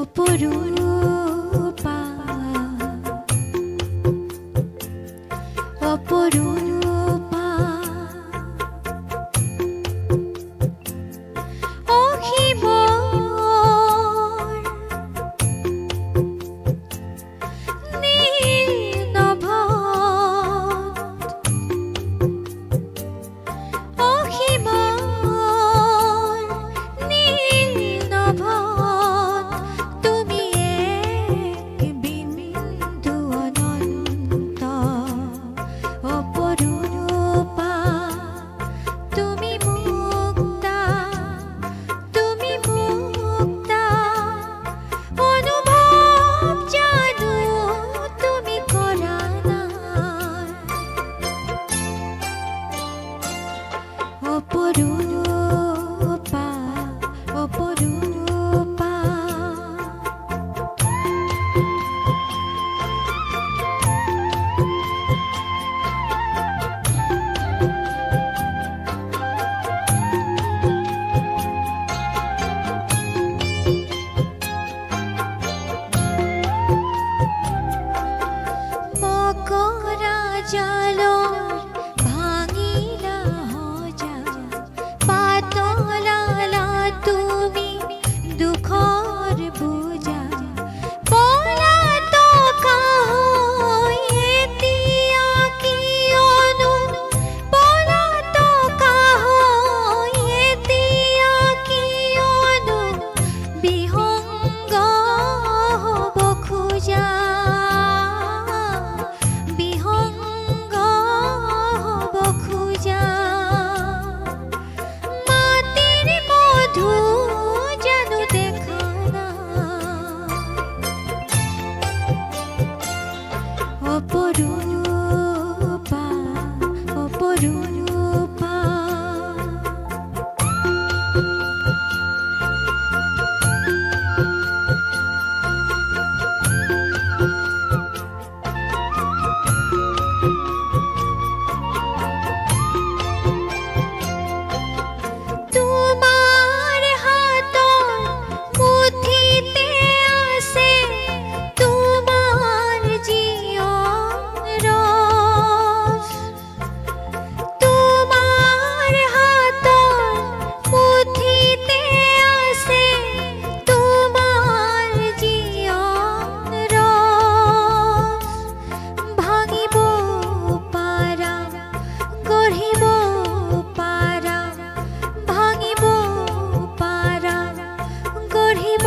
অপরূপা অপরূপা অহিমর নীলনভ অহিমর নীলনভ তুমি এক বিন্দু অনন্ত অপরূপা তুমি মুক্তা অনুভব জানো তুমি করা না অপরূপা অপরূপা মকরা জালর ভাঙিলা হজা পাতলালা তুমি দুঃখর বুঝা পলাতক হয়ে দিয়া কিয়নো পলাতক হয়ে দিয়া কিয়নো বিহঙ্গ হব খোজা বিহঙ্গ হব খোজা মাটির মধু যেন দেখা না অপরূপা অপরূপা তোমার হাতর মুঠিতে আছে তোমার জীবন রস তোমার হাতর মুঠিতে আছে তোমার জীবন রস ভাঙিব পারা গঢ়িব পারা ভাঙিব পারা গঢ়িব